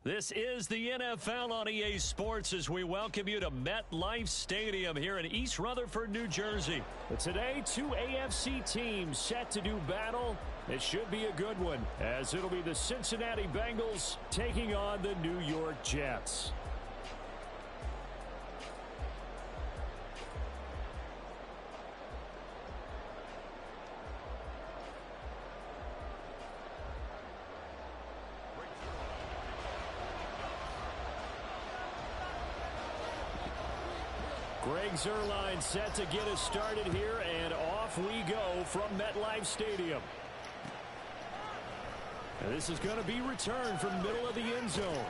This is the NFL on EA Sports as we welcome you to MetLife Stadium here in East Rutherford, New Jersey. But today, two AFC teams set to do battle. It should be a good one, as it'll be the Cincinnati Bengals taking on the New York Jets. Greg Zuerlein set to get us started here, and off we go from MetLife Stadium. And this is going to be returned from middle of the end zone.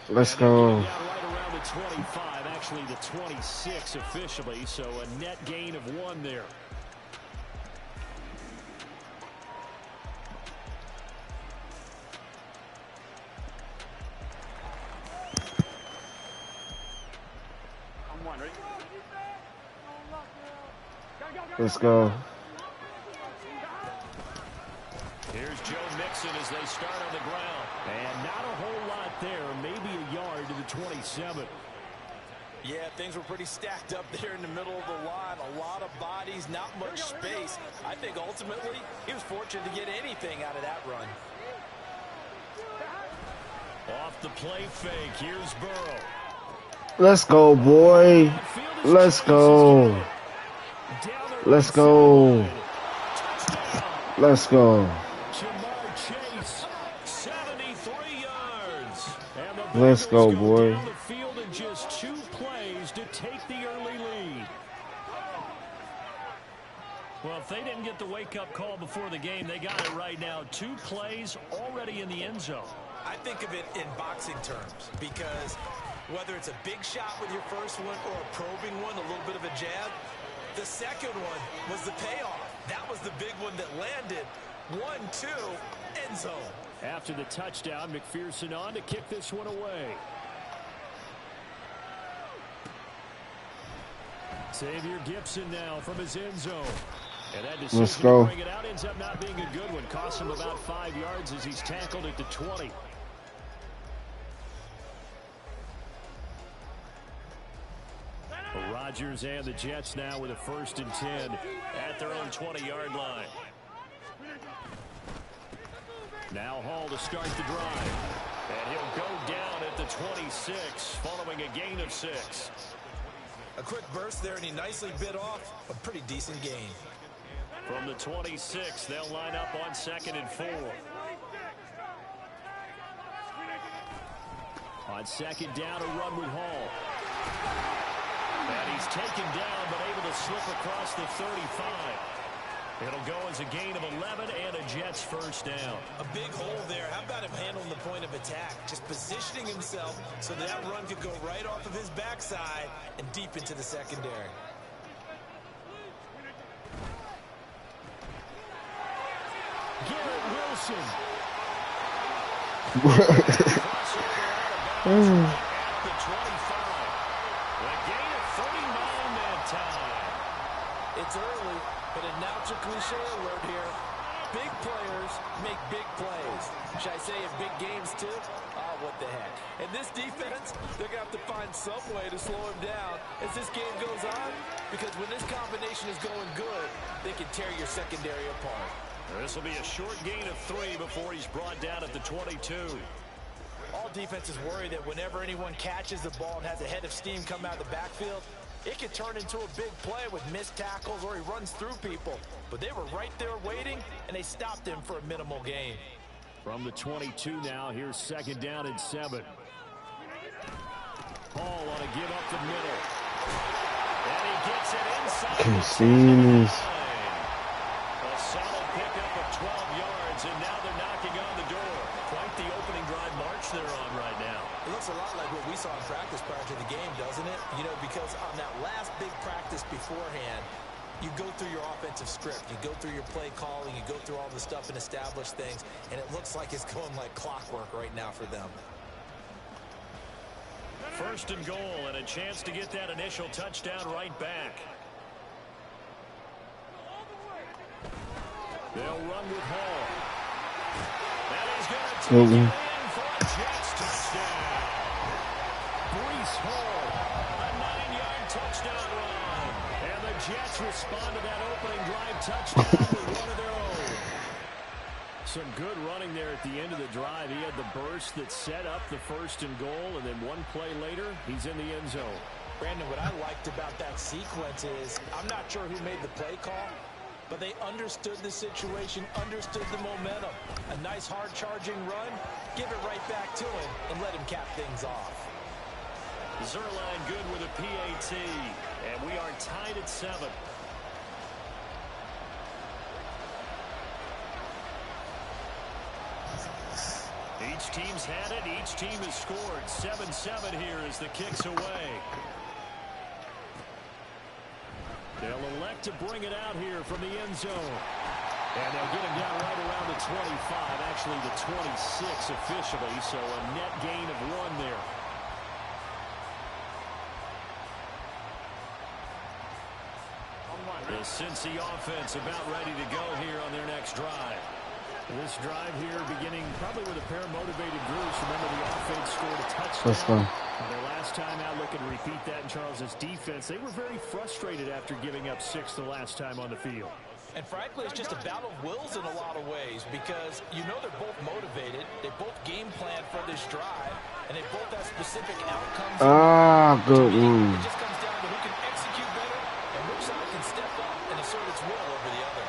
Let's go. Right around the 25, actually the 26 officially, so a net gain of 1 there. Let's go. Here's Joe Mixon as they start on the ground. And not a whole lot there, maybe a yard to the 27. Yeah, things were pretty stacked up there in the middle of the line. A lot of bodies, not much space. I think ultimately he was fortunate to get anything out of that run. Off the play fake, here's Burrow. Let's go, boy. Let's go. Let's go. Let's go. Let's go, boy. Field in just 2 plays to take the early lead. Well, if they didn't get the wake-up call before the game, they got it right now. 2 plays already in the end zone. I think of it in boxing terms because whether it's a big shot with your first one or a probing one, a little bit of a jab, the second one was the payoff. That was the big one that landed. 1-2, end zone. After the touchdown, McPherson on to kick this one away. Xavier Gibson now from his end zone. And that decision to bring it out ends up not being a good one. Costs him about 5 yards as he's tackled at the 20. Rodgers and the Jets now with a 1st and 10 at their own 20-yard line. Now Hall to start the drive. And he'll go down at the 26 following a gain of 6. A quick burst there, and he nicely bit off a pretty decent gain. From the 26, they'll line up on 2nd and 4. On 2nd down, a run with Hall. And he's taken down, but able to slip across the 35. It'll go as a gain of 11 and a Jets 1st down. A big hole there. How about him handling the point of attack? Just positioning himself so that run could go right off of his backside and deep into the secondary. Garrett Wilson. The 25. A gain of 39 that time. It's early, but a natural cliche alert here. Big players make big plays. Should I say in big games too? Oh, what the heck. And this defense, they're going to have to find some way to slow him down as this game goes on, because when this combination is going good, they can tear your secondary apart. This will be a short gain of 3 before he's brought down at the 22. All defenses worry that whenever anyone catches the ball and has a head of steam come out of the backfield, it could turn into a big play with missed tackles or he runs through people. But they were right there waiting, and they stopped him for a minimal gain. From the 22 now, here's 2nd down and 7. Hall on a give up the middle. And he gets it inside. Can see this. A solid pickup of 12 yards, and now they're knocking on the door. Quite the opening drive march they're on right now. It looks a lot like what we saw in practice prior to the game, doesn't it? You know, because on that last big practice beforehand, you go through your offensive script, you go through your play calling, you go through all the stuff and establish things, and it looks like it's going like clockwork right now for them. 1st and goal, and a chance to get that initial touchdown right back. They'll run with Hall. And he's going to take it in for a Jets to touchdown. Breece Hall, a 9-yard touchdown run. And the Jets respond to that opening drive touchdown with one of their own. Some good running there at the end of the drive. He had the burst that set up the 1st and goal, and then one play later, he's in the end zone. Brandon, what I liked about that sequence is I'm not sure who made the play call, but they understood the situation, understood the momentum. A nice hard-charging run, give it right back to him, and let him cap things off. Zerline good with a PAT, and we are tied at 7. Each team's had it. Each team has scored. 7-7 here as the kick's away. They'll elect to bring it out here from the end zone. And they'll get him down right around the 25, actually the 26 officially, so a net gain of 1 there. The Cincy offense about ready to go here on their next drive. This drive here beginning probably with a pair of motivated groups. Remember, the offense scored a touchdown. Let's go. Their last time out, looking to repeat that in Charles's defense. They were very frustrated after giving up 6 the last time on the field. And frankly, it's just a battle of wills in a lot of ways because you know they're both motivated. They both game plan for this drive, and they both have specific outcomes. Good move. It just comes down to who can execute better and which side can step up and assert its will over the other.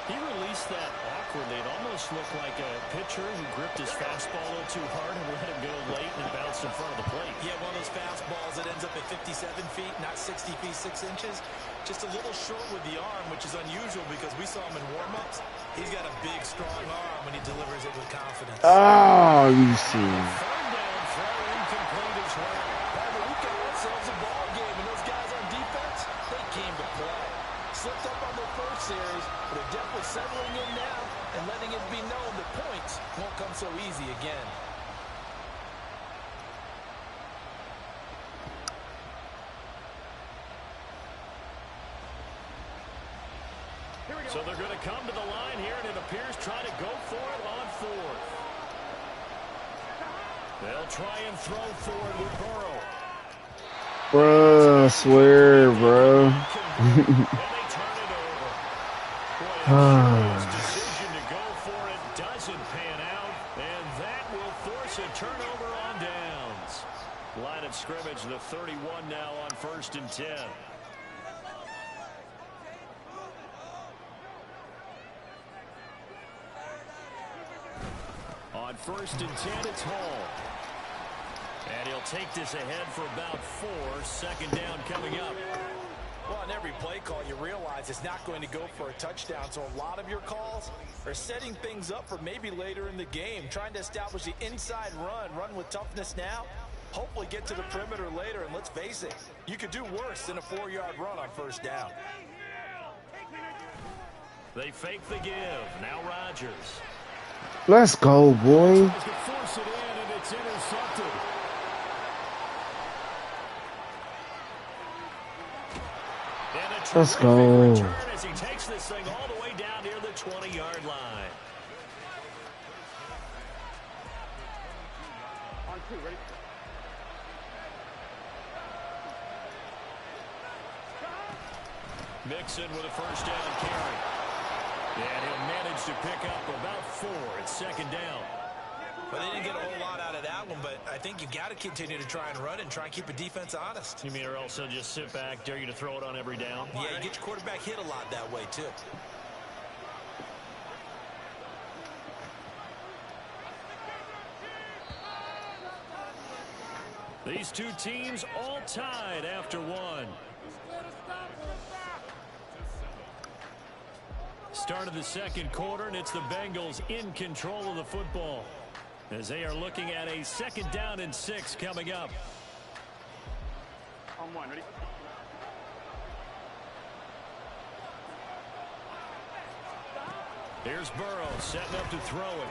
He released that awkwardly. It almost looked like a pitcher who gripped his fastball a little too hard and let him go late and bounced in front of the plate. Yeah, one of those fastballs that ends up at 57 feet, not 60 feet, 6 inches. Just a little short with the arm, which is unusual because we saw him in warm-ups. He's got a big, strong arm when he delivers it with confidence. Oh, you see. Third down, throw incomplete as well. We've got ourselves a ball game, and those guys on defense, they came to play. Slipped up on their first series, but they're definitely settling in now and letting it be known that points won't come so easy again. So they're going to come to the line here, and it appears try to go for it on 4th. They'll try and throw for it with Burrow. Bruh, I swear, bro. And they turn it over. Boy, his decision to go for it doesn't pan out, and that will force a turnover on downs. Line of scrimmage, the 31 now on 1st and 10. On 1st and 10, it's Hall. And he'll take this ahead for about 4. 2nd down coming up. Well, on every play call, you realize it's not going to go for a touchdown. So a lot of your calls are setting things up for maybe later in the game, trying to establish the inside run with toughness now, hopefully get to the perimeter later. And let's face it, you could do worse than a 4-yard run on 1st down. They fake the give. Now Rodgers. Let's go, boy. Tries to force it in, and it's intercepted. Let's go. Return as he takes this thing all the way down near the 20-yard line. On 2, ready? Mixon with a 1st down carry. And he'll manage to pick up about 4. It's 2nd down. Well, they didn't get a whole lot out of that one, but I think you got to continue to try and run and try and keep a defense honest. You mean or else they'll just sit back, dare you to throw it on every down? Yeah, you get your quarterback hit a lot that way, too. These two teams all tied after 1. Start of the 2nd quarter, and it's the Bengals in control of the football as they are looking at a 2nd down and 6 coming up. On 1, ready? Here's Burrow setting up to throw it.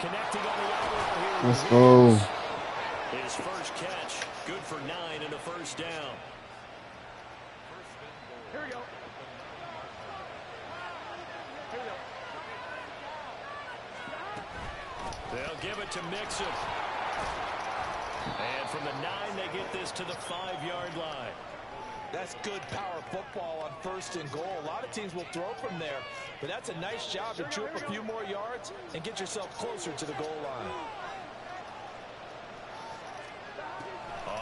Connecting on the elbow here. Let's go. His first catch, good for 9 and a 1st down. Here we go. Here we go. They'll give it to Mixon. And from the 9, they get this to the 5-yard line. That's good power football on 1st and goal. A lot of teams will throw from there, but that's a nice job to chew up a few more yards and get yourself closer to the goal line.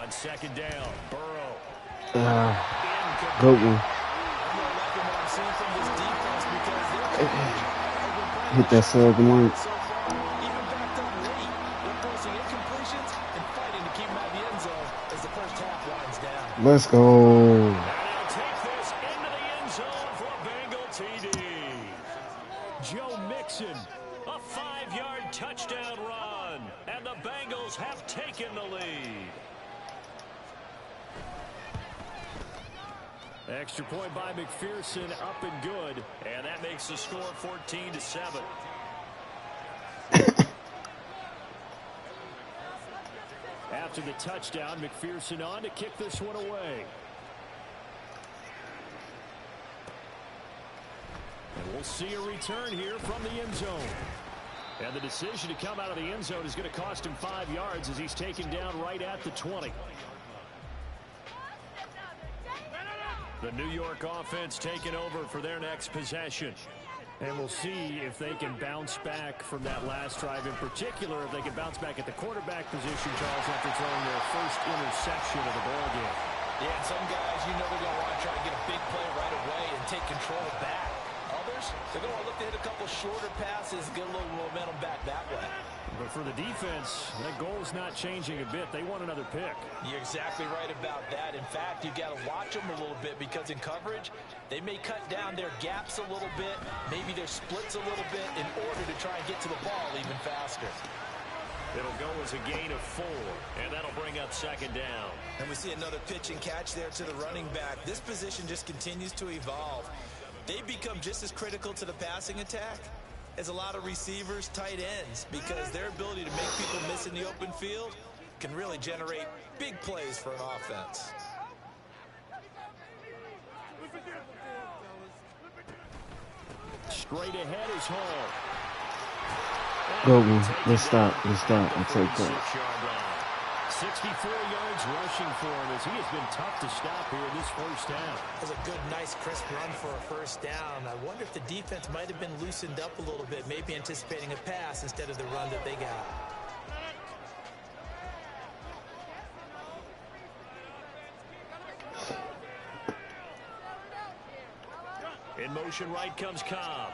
On 2nd down, Burrow. Good one. Hit that sub once. Even backed up late, they're forcing incompletions and fighting to keep them out of the end zone as the first half winds down. Let's go. And they'll take this into the end zone for a Bengal TD. Joe Mixon, a 5-yard touchdown run, and the Bengals have taken the lead. Extra point by McPherson, up and good, and that makes the score 14-7. After the touchdown, McPherson on to kick this one away. And we'll see a return here from the end zone. And the decision to come out of the end zone is going to cost him 5 yards as he's taken down right at the 20. The New York offense taking over for their next possession. And we'll see if they can bounce back from that last drive. In particular, if they can bounce back at the quarterback position, Charles, after throwing their first interception of the ballgame. Yeah, and some guys, you know they're going to want to try to get a big play right away and take control back. Others, they're going to want to look to hit a couple shorter passes, get a little momentum back that way. But for the defense, that goal is not changing a bit. They want another pick. You're exactly right about that. In fact, you've got to watch them a little bit because in coverage, they may cut down their gaps a little bit, maybe their splits a little bit in order to try and get to the ball even faster. It'll go as a gain of 4, and that'll bring up 2nd down. And we see another pitch and catch there to the running back. This position just continues to evolve. They become just as critical to the passing attack as a lot of receivers, tight ends, because their ability to make people miss in the open field can really generate big plays for an offense. Straight ahead is Hall. Go, let's stop. I'll take that. 64 yards rushing for him as he has been tough to stop here in this first down. That was a good, nice, crisp run for a first down. I wonder if the defense might have been loosened up a little bit, maybe anticipating a pass instead of the run that they got. In motion right comes Cobb.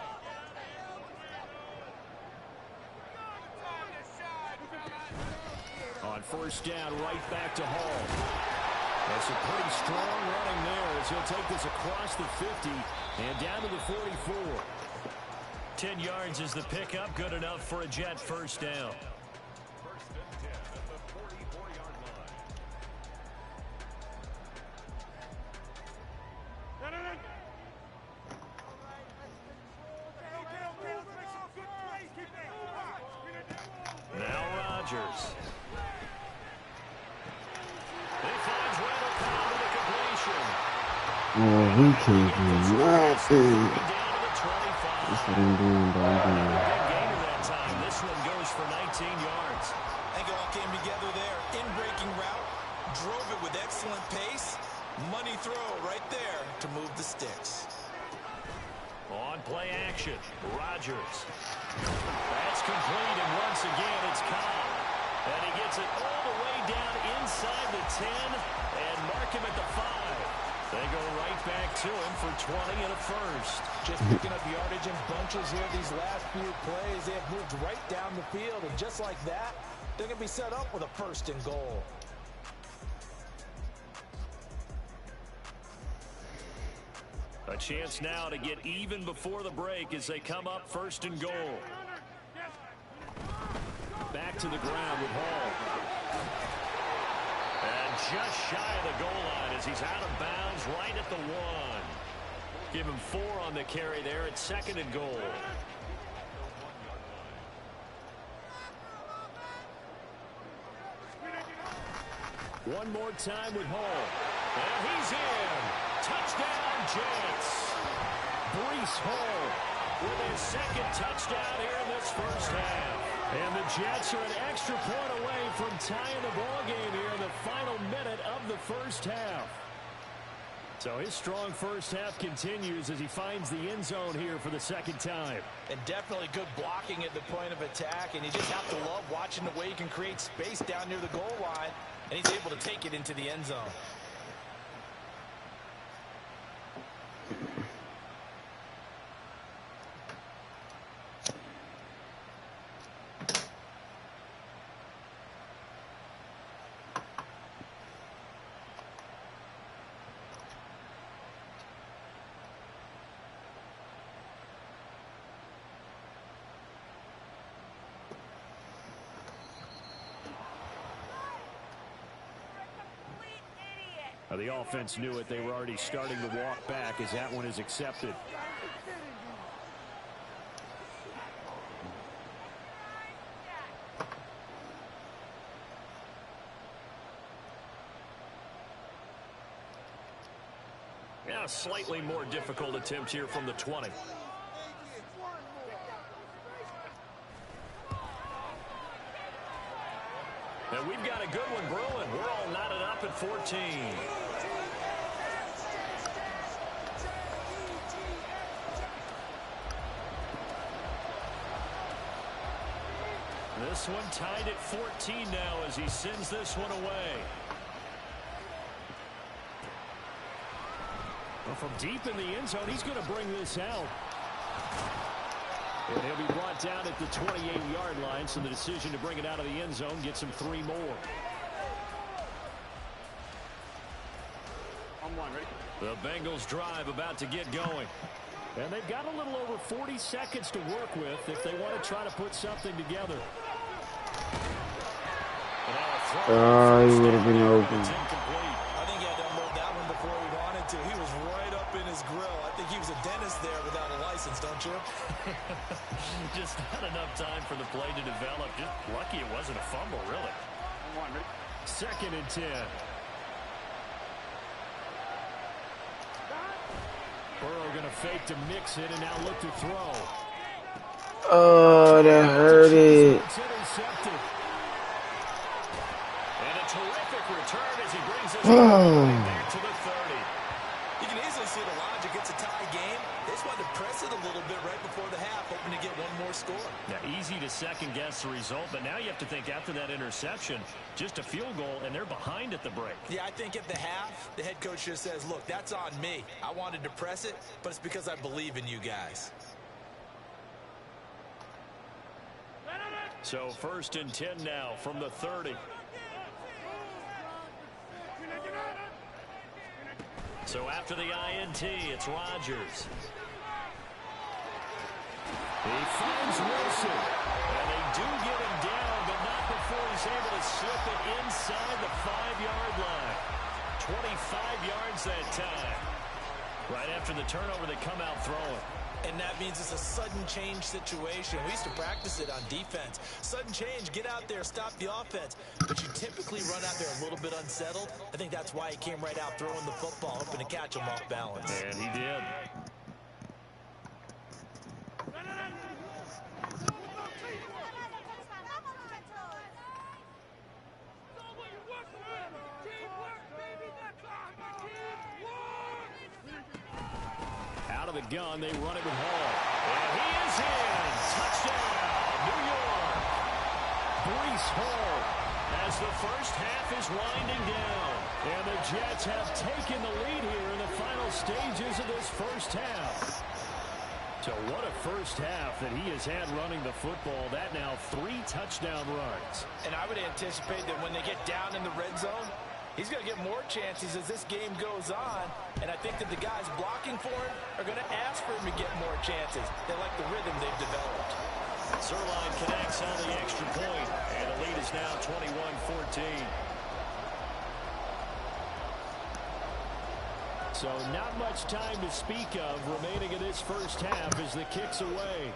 On first down, right back to Hall. That's a pretty strong running there as he'll take this across the 50 and down to the 44. 10 yards is the pickup, good enough for a Jet first down. Now Rodgers. Oh, he can't do nothing. That's what I'm doing, bro. This one goes for 19 yards. I think it all came together there. In-breaking route, drove it with excellent pace. Money throw right there to move the sticks. On play action, Rodgers. That's complete, and once again, it's Cobb. And he gets it all the way down inside the 10 and mark him at the 5. They go right back to him for 20 and a first. Just picking up yardage in bunches here these last few plays. They have moved right down the field, and just like that, they're going to be set up with a 1st and goal. A chance now to get even before the break as they come up 1st and goal. Back to the ground with Hall. And just shy of the goal line as he's out of bounds right at the 1. Give him 4 on the carry there at 2nd and goal. One more time with Hall. And he's in. Touchdown, Jets. Breece Hall with his 2nd touchdown here in this first half. And the Jets are an extra point away from tying the ball game here in the final minute of the first half. So his strong first half continues as he finds the end zone here for the second time. And definitely good blocking at the point of attack. And you just have to love watching the way he can create space down near the goal line. And he's able to take it into the end zone. The offense knew it. They were already starting to walk back as that one is accepted. Now a slightly more difficult attempt here from the 20. And we've got a good one brewing. We're all knotted up at 14. This one tied at 14 now as he sends this one away. Well, from deep in the end zone, he's going to bring this out. And he'll be brought down at the 28-yard line, so the decision to bring it out of the end zone gets him 3 more. The Bengals drive about to get going. And they've got a little over 40 seconds to work with if they want to try to put something together. He would have been open. I think he had to unload that one before he wanted to. He was right up in his grill. I think he was a dentist there without a license, don't you? Just not enough time for the play to develop. Just lucky it wasn't a fumble, really. 2nd and 10. Burrow going to fake to mix it and now look to throw. Oh, that hurt it. It's intercepted. And a terrific return as he brings us back to the 30. You can easily see the logic. It's a tie game. They just wanted to press it a little bit right before the half, hoping to get one more score. Now, easy to second-guess the result, but now you have to think after that interception, just a field goal, and they're behind at the break. Yeah, I think at the half, the head coach just says, look, that's on me. I wanted to press it, but it's because I believe in you guys. So 1st and 10 now from the 30. So after the INT, it's Rodgers. He finds Wilson. And they do get him down, but not before he's able to slip it inside the 5-yard line. 25 yards that time. Right after the turnover, they come out throwing. And that means it's a sudden change situation. We used to practice it on defense. Sudden change, get out there, stop the offense. But you typically run out there a little bit unsettled. I think that's why he came right out throwing the football, hoping to catch him off balance. And he did. Out of the gun, they run it with Hall. And he is in. Touchdown, New York. Breece Hall as the first half is winding down. And the Jets have taken the lead here in the final stages of this first half. So what a first half that he has had running the football. That now 3 touchdown runs. And I would anticipate that when they get down in the red zone, he's going to get more chances as this game goes on. And I think that the guys blocking for him are going to ask for him to get more chances. They like the rhythm they've developed. Zerline connects on the extra point. And the lead is now 21-14. So not much time to speak of remaining in this first half as the kick's away.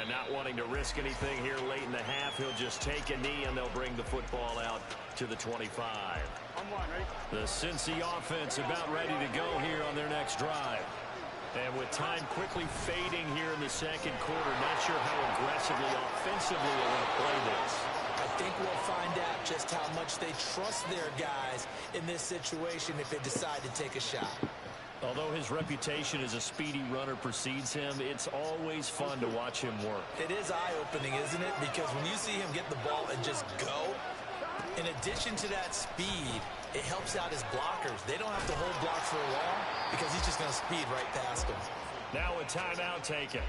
And not wanting to risk anything here late in the half, he'll just take a knee and they'll bring the football out to the 25. The Cincy offense about ready to go here on their next drive. And with time quickly fading here in the second quarter, not sure how aggressively, offensively they want to play this. I think we'll find out just how much they trust their guys in this situation if they decide to take a shot. Although his reputation as a speedy runner precedes him, it's always fun to watch him work. It is eye-opening, isn't it? Because when you see him get the ball and just go, in addition to that speed, it helps out his blockers. They don't have to hold blocks for long because he's just going to speed right past them. Now a timeout taken.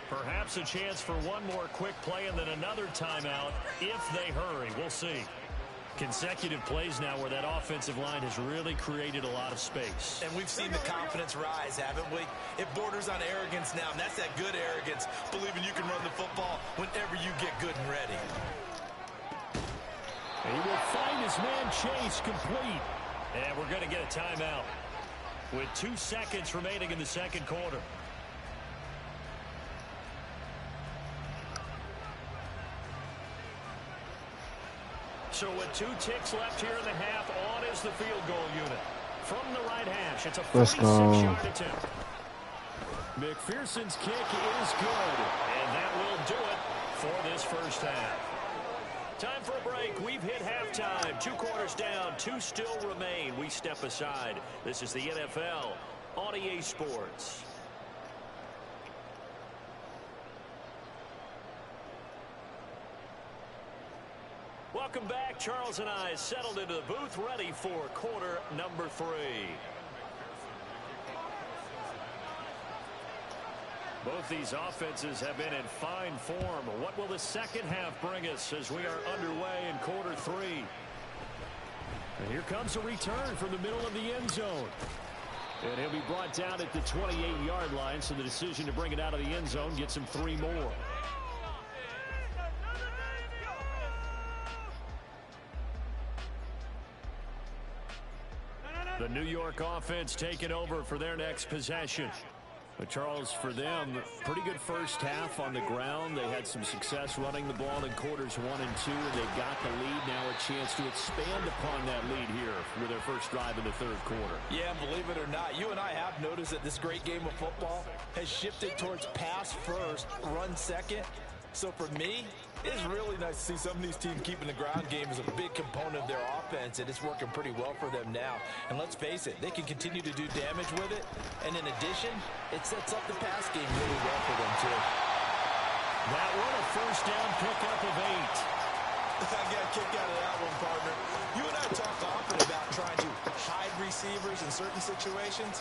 Perhaps a chance for one more quick play and then another timeout if they hurry. We'll see. Consecutive plays now where that offensive line has really created a lot of space. And we've seen the confidence rise, haven't we? It borders on arrogance now, and that's that good arrogance, believing you can run the football whenever you get good and ready. And he will find his man Chase complete. And we're going to get a timeout with 2 seconds remaining in the second quarter. So with 2 ticks left here in the half, on is the field goal unit. From the right hash, it's a 46-yard attempt. McPherson's kick is good, and that will do it for this first half. Time for a break. We've hit halftime. 2 quarters down, 2 still remain. We step aside. This is the NFL on EA Sports. Welcome back. Charles and I settled into the booth, ready for quarter number 3. Both these offenses have been in fine form. What will the second half bring us as we are underway in quarter 3? And here comes a return from the middle of the end zone. And he'll be brought down at the 28-yard line, so the decision to bring it out of the end zone gets him 3 more. The New York offense taking over for their next possession. But Charles, for them, pretty good first half on the ground. They had some success running the ball in quarters 1 and 2, and they got the lead. Now a chance to expand upon that lead here with their first drive in the third quarter. Yeah, and believe it or not, you and I have noticed that this great game of football has shifted towards pass first, run second. So for me, it's really nice to see some of these teams keeping the ground game as a big component of their offense, and it's working pretty well for them now. And let's face it, they can continue to do damage with it. And in addition, it sets up the pass game really well for them, too. That one, a first down pickup of 8. I got a kick out of that one, partner. You and I talk often about trying to hide receivers in certain situations,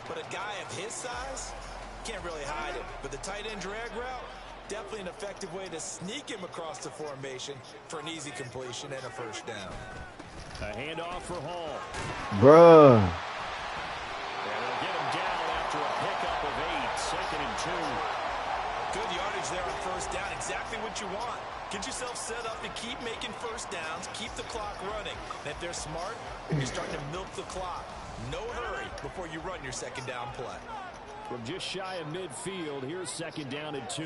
but a guy of his size can't really hide it. But the tight end drag route, definitely an effective way to sneak him across the formation for an easy completion and a first down. A handoff for Hall. Bruh. And they'll get him down after a pickup of 8, second and 2. Good yardage there on first down, exactly what you want. Get yourself set up to keep making first downs, keep the clock running. And if they're smart, you're starting to milk the clock. No hurry before you run your second down play. From just shy of midfield, here's second down and 2.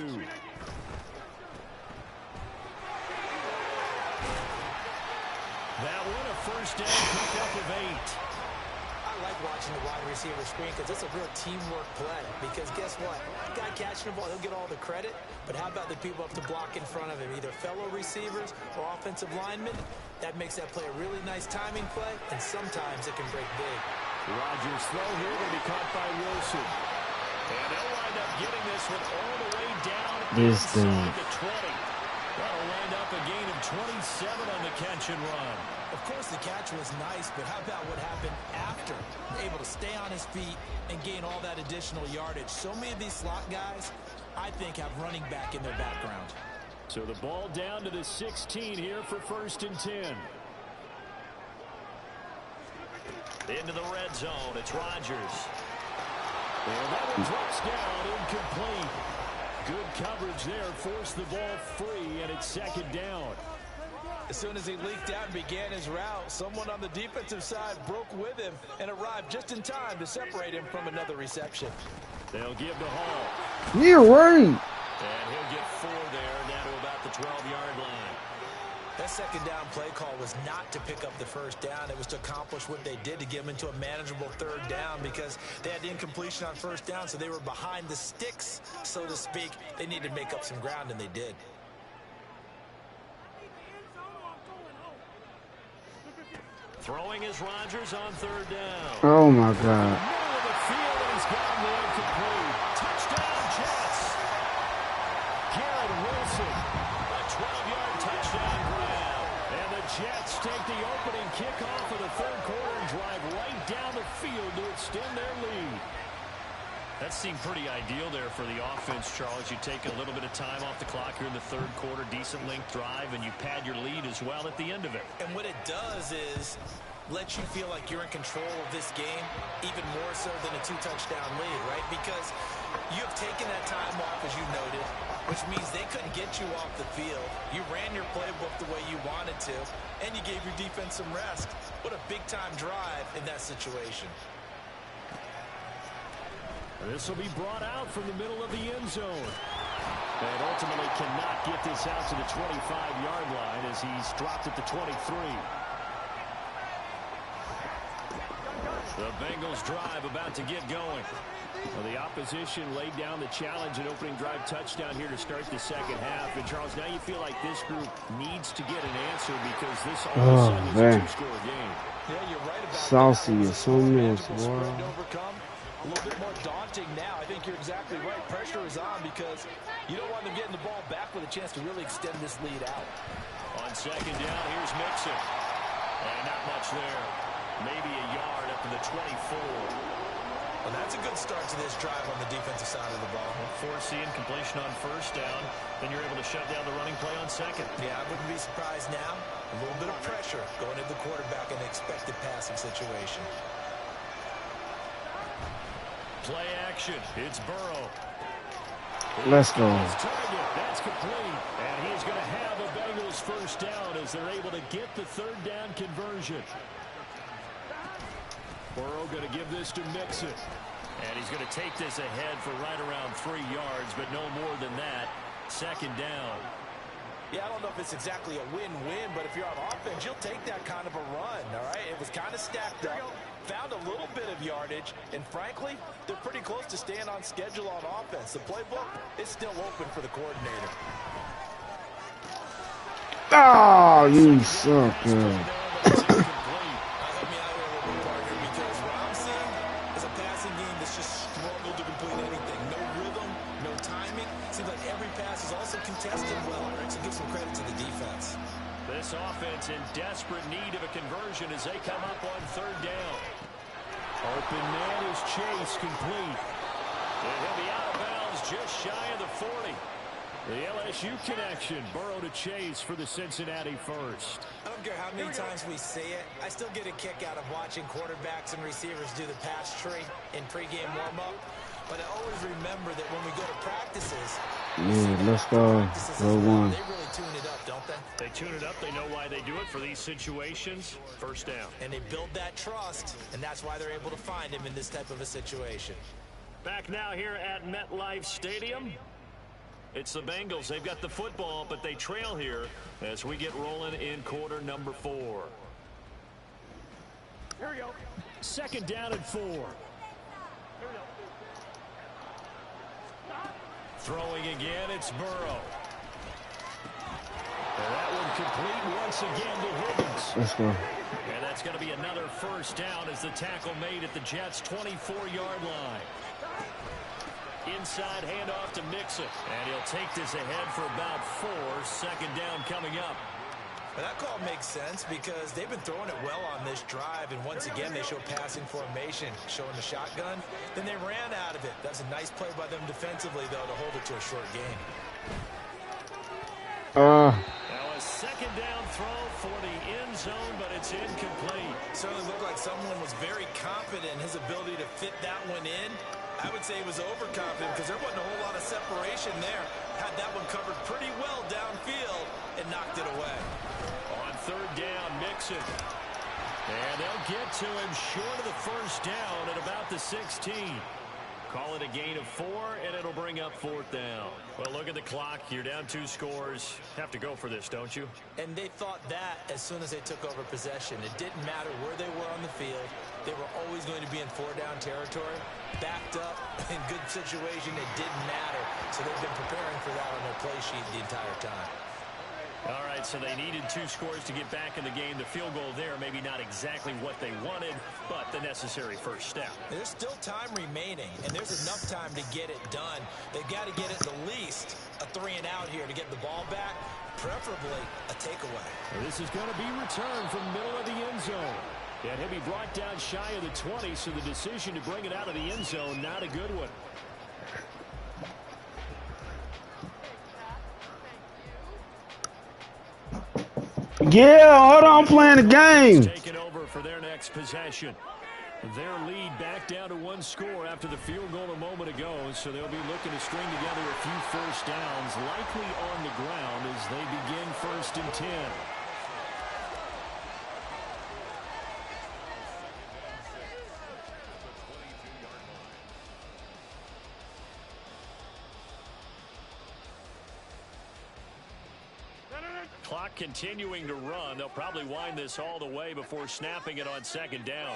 That one, a first down pickup of 8. I like watching the wide receiver screen because it's a real teamwork play. Because guess what? The guy catching the ball, he'll get all the credit. But how about the people up to block in front of him, either fellow receivers or offensive linemen? That makes that play a really nice timing play, and sometimes it can break big. Rodgers' throw here will be caught by Wilson. And they'll wind up getting this one all the way down inside the 20. That'll land up a gain of 27 on the catch and run. Of course, the catch was nice, but how about what happened after? Able to stay on his feet and gain all that additional yardage. So many of these slot guys, I think, have running back in their background. So the ball down to the 16 here for first and 10. Into the red zone, it's Rodgers. And that one drops down, incomplete. Good coverage there, forced the ball free, and it's second down. As soon as he leaked out and began his route, someone on the defensive side broke with him and arrived just in time to separate him from another reception. They'll give to Hall. You're right. And he'll get 4 there, down to about the 12-yard line. That second down play call was not to pick up the first down. It was to accomplish what they did, to get them into a manageable third down, because they had incompletion on first down, so they were behind the sticks, so to speak. They needed to make up some ground, and they did. Throwing is Rodgers on third down. Oh, my God. Middle of the field, and he's got the incomplete. Touchdown, Jets. Garrett Wilson, a 12-yard touchdown grab. And the Jets take the opening kickoff of the third quarter and drive right down the field to extend their lead. That seemed pretty ideal there for the offense, Charles. You take a little bit of time off the clock here in the third quarter, decent length drive, and you pad your lead as well at the end of it. And what it does is let you feel like you're in control of this game, even more so than a 2-touchdown lead, right? Because you have taken that time off, as you noted, which means they couldn't get you off the field. You ran your playbook the way you wanted to, and you gave your defense some rest. What a big-time drive in that situation. This will be brought out from the middle of the end zone. And ultimately cannot get this out to the 25-yard line as he's dropped at the 23. The Bengals drive about to get going. Well, the opposition laid down the challenge and opening drive touchdown here to start the second half. And, Charles, now you feel like this group needs to get an answer because this all of a sudden is a two-score game. Yeah, you're right about Saucy that. is so nice, Spread boy. to overcome. A little bit more daunting now. I think you're exactly right. Pressure is on because you don't want them getting the ball back with a chance to really extend this lead out. On second down, here's Mixon. And not much there. Maybe a yard up to the 24. Well, that's a good start to this drive on the defensive side of the ball. Forcing completion on first down. Then you're able to shut down the running play on second. Yeah, I wouldn't be surprised now. A little bit of pressure going into the quarterback in an expected passing situation. Play action. It's Burrow. Let's go. That's complete. And he's going to have a Bengals first down as they're able to get the third down conversion. Burrow going to give this to Mixon. And he's going to take this ahead for right around 3 yards, but no more than that. Second down. Yeah, I don't know if it's exactly a win-win, but if you're on offense, you'll take that kind of a run, all right? It was kind of stacked up, found a little bit of yardage, and frankly, they're pretty close to staying on schedule on offense. The playbook is still open for the coordinator. Oh, you suck, man. Contested well, so give some credit to the defense. This offense in desperate need of a conversion as they come up on third down. Open man is Chase, complete. And he'll be out of bounds just shy of the 40. The LSU connection, Burrow to Chase for the Cincinnati first. I don't care how many times we see it. I still get a kick out of watching quarterbacks and receivers do the pass tree in pregame warm-up. But I always remember that when we go to practices, yeah, let's go. Go one. They really tune it up, don't they? They tune it up. They know why they do it for these situations. First down. And they build that trust, and that's why they're able to find him in this type of a situation. Back now here at MetLife Stadium. It's the Bengals. They've got the football, but they trail here as we get rolling in quarter number 4. Here we go. Second down and 4. Throwing again, it's Burrow. And that one complete once again to Higgins. Let's go. And that's going to be another first down as the tackle made at the Jets' 24-yard line. Inside handoff to Mixon. And he'll take this ahead for about 4. Second down coming up. Well, that call makes sense because they've been throwing it well on this drive, and once again they show passing formation, showing the shotgun. Then they ran out of it. That's a nice play by them defensively, though, to hold it to a short game. Now a second down throw for the end zone, but it's incomplete. Certainly looked like someone was very confident in his ability to fit that one in. I would say he was overconfident because there wasn't a whole lot of separation there. Had that one covered pretty well downfield and knocked it away. On third down, Mixon. And they'll get to him short of the first down at about the 16. Call it a gain of 4, and it'll bring up 4th down. Well, look at the clock. You're down 2 scores. Have to go for this, don't you? And they thought that as soon as they took over possession. It didn't matter where they were on the field. They were always going to be in 4-down territory. Backed up, in good situation, it didn't matter. So they've been preparing for that on their play sheet the entire time. All right, so they needed 2 scores to get back in the game. The field goal there, maybe not exactly what they wanted, but the necessary first step. There's still time remaining, and there's enough time to get it done. They've got to get at the least a 3-and-out here to get the ball back, preferably a takeaway. This is going to be returned from middle of the end zone. And he'll be brought down shy of the 20, so the decision to bring it out of the end zone, not a good one. Yeah, hold on, I'm playing the game. Taking over for their next possession. Their lead back down to 1 score after the field goal a moment ago, so they'll be looking to string together a few first downs, likely on the ground as they begin 1st and 10. Clock continuing to run. They'll probably wind this all the way before snapping it on 2nd down.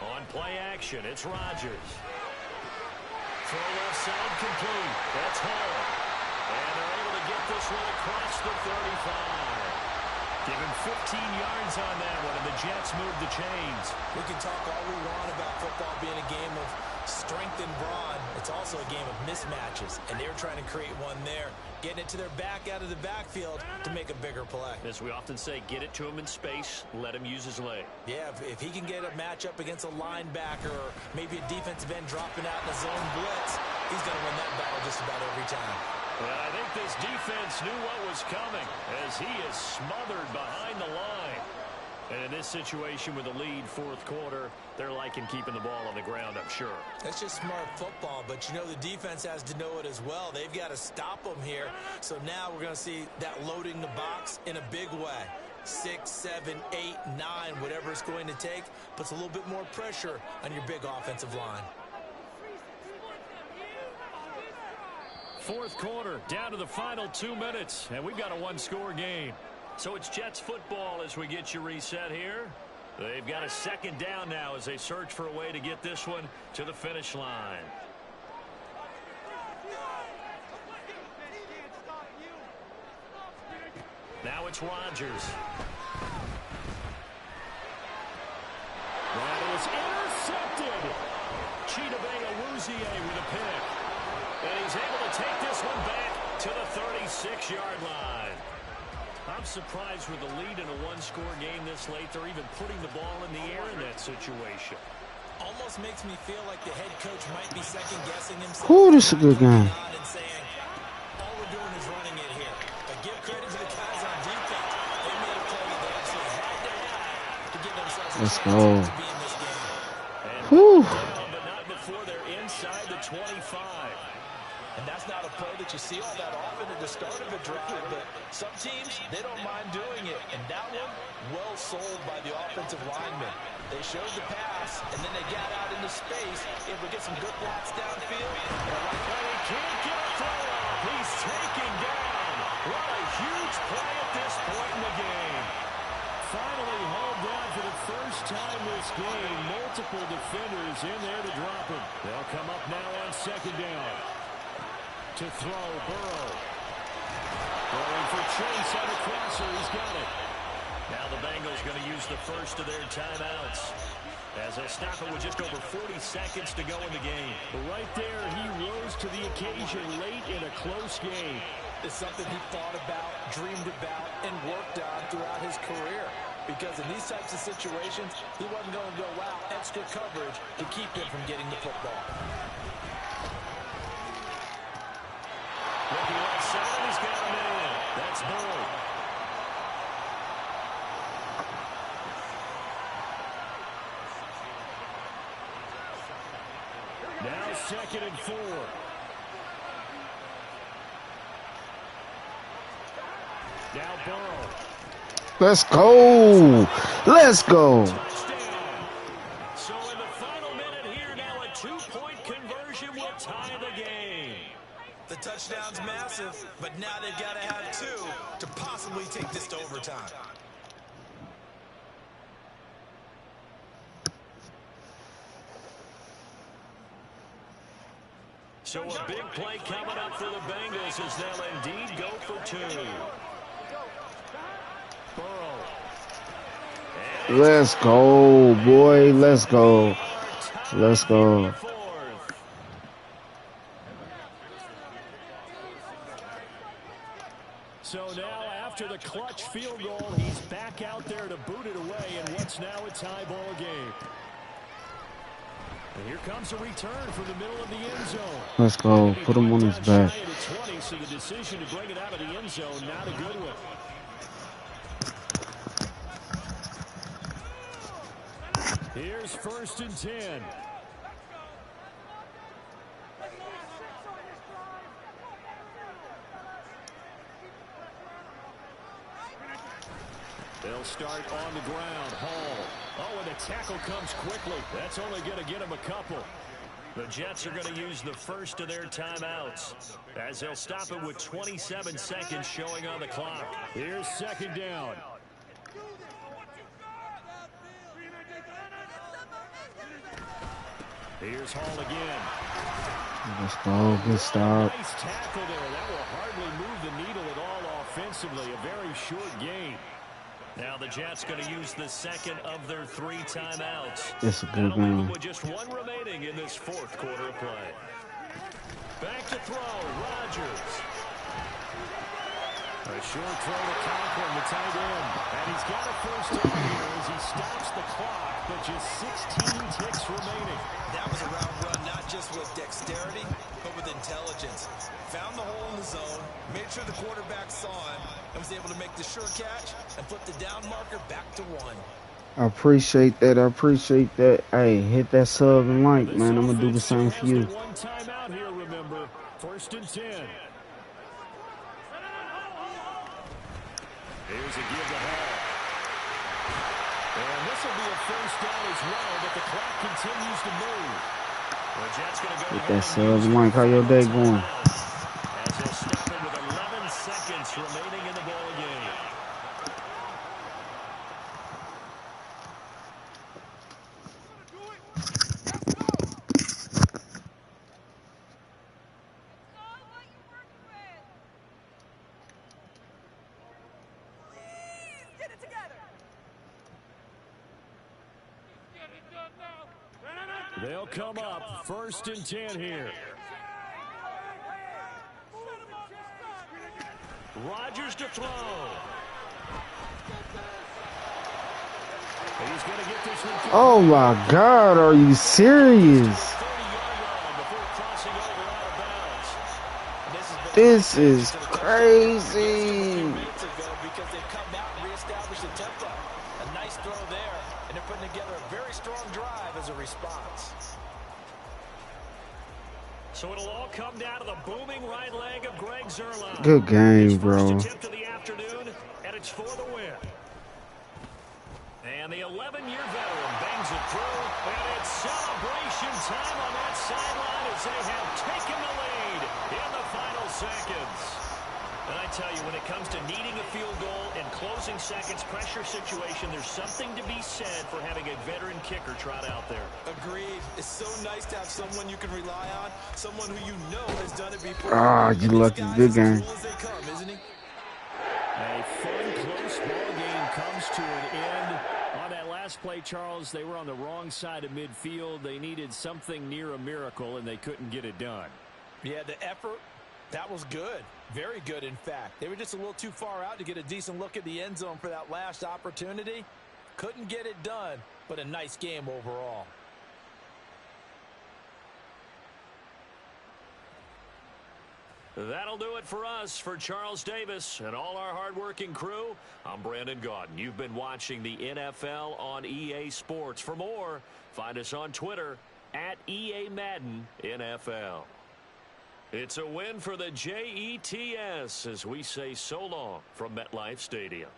On play action, it's Rodgers. Throw left side complete. That's Hall. And they're able to get this one across the 35. Give him 15 yards on that one, and the Jets move the chains. We can talk all we want about football being a game of strength and brawn. It's also a game of mismatches, and they're trying to create one there, getting it to their back out of the backfield to make a bigger play. As we often say, get it to him in space, let him use his leg. Yeah, if he can get a matchup against a linebacker or maybe a defensive end dropping out in a zone blitz, he's going to win that battle just about every time. Well, I think this defense knew what was coming as he is smothered behind the line. And in this situation with the lead 4th quarter, they're liking keeping the ball on the ground, I'm sure. That's just smart football, but you know the defense has to know it as well. They've got to stop them here. So now we're going to see that loading the box in a big way. 6, 7, 8, 9, whatever it's going to take, puts a little bit more pressure on your big offensive line. 4th quarter, down to the final 2 minutes, and we've got a 1-score game. So it's Jets football as we get you reset here. They've got a 2nd down now as they search for a way to get this one to the finish line. Now it's Rodgers. That is intercepted. Chidobe Awuzie with a pick. And he's able to take this one back to the 36-yard line. I'm surprised with the lead in a 1-score game this late. They're even putting the ball in the air in that situation. Almost makes me feel like the head coach might be second-guessing himself. Ooh, this is a good game. Saying, all we're doing is running it here. But give credit to the guys on defense. They made a play that they actually had to give themselves a chance to be in this game. Whew. Down, but not before they're inside the 25. And that's not a play that you see all that often at the start of a drive, but some teams, they don't mind doing it. And that one, well sold by the offensive lineman. They showed the pass, and then they got out into space, able to get some good blocks downfield. But he can't get a throw off. He's taken down. What a huge play at this point in the game. Finally hauled down for the first time this game. Multiple defenders in there to drop him. They'll come up now on 2nd down. To throw, Burrow. Going for Chase on the crosser. He's got it. Now the Bengals going to use the first of their timeouts as they stop it with just over 40 seconds to go in the game. But right there, he rose to the occasion late in a close game. It's something he thought about, dreamed about, and worked on throughout his career. Because in these types of situations, he wasn't going to go out extra coverage to keep him from getting the football. Looking left side, he's got a man. That's Burrow. Now 2nd and 4. Now Burrow. Let's go. Let's go. Touchdown. So in the final minute here, now a 2 overtime. So a big play coming up for the Bengals as they'll indeed go for 2. Burrow. Let's go, boy. Let's go. Let's go. So now after the clutch field goal, he's back out there to boot it away in what's now a tie ball game. And here comes a return from the middle of the end zone. Let's go. Put him on his back. 20, so the decision to bring it out of the end zone, not a good one. Here's 1st and 10. They'll start on the ground. Hall. Oh, and the tackle comes quickly. That's only going to get him a couple. The Jets are going to use the first of their timeouts as they'll stop it with 27 seconds showing on the clock. Here's 2nd down. Here's Hall again. Let's go. Good stop. Nice tackle there. That will hardly move the needle at all offensively. A very short game. Now the Jets going to use the 2nd of their 3 timeouts. It's a good game. With just 1 remaining in this 4th quarter of play. Back to throw. Rodgers. A short throw to Conklin, the tight end. And he's got a 1st down here as he stops the clock, but just 16 ticks remaining. That was a route run, not just with dexterity, but with intelligence. Found the hole in the zone, made sure the quarterback saw him, and was able to make the sure catch and flip the down marker back to 1. I appreciate that. I appreciate that. Hey, hit that sub and like, man. I'm going to do the same for you. One time out here, remember. 1st and 10. Here's a give to Hall. And this will be a 1st down as well, but the clock continues to move. The Jets going to go Hit that sub and like. How your day going? As they'll stop it with 11 seconds remaining in the ball game. They'll come up 1st and 10 here. Rodgers to throw. He's going to get this one. Oh my God, are you serious? This is crazy. Because they've come out and reestablished the tempo. A nice throw there, and they're putting together a very strong drive as a response. So it'll all come down to the booming right leg of Greg Zuerlein. Good game, bro. First attempt of the afternoon, and it's for the win. And the 11-year veteran bangs it through, and it's celebration time on that sideline as they have taken the lead in the final seconds. And I tell you, when it comes to needing a field goal in closing seconds pressure situation, there's something to be said for having a veteran kicker trot out there. Agreed. It's so nice to have someone you can rely on, someone who you know has done it before. Ah, you lucky. Good game. As they come, isn't he? A fun, close ball game comes to an end. On that last play, Charles, they were on the wrong side of midfield. They needed something near a miracle, and they couldn't get it done. Yeah, the effort, that was good. Very good, in fact. They were just a little too far out to get a decent look at the end zone for that last opportunity. Couldn't get it done, but a nice game overall. That'll do it for us. For Charles Davis and all our hardworking crew, I'm Brandon Gaudin. You've been watching the NFL on EA Sports. For more, find us on Twitter at EA Madden NFL. It's a win for the Jets as we say so long from MetLife Stadium.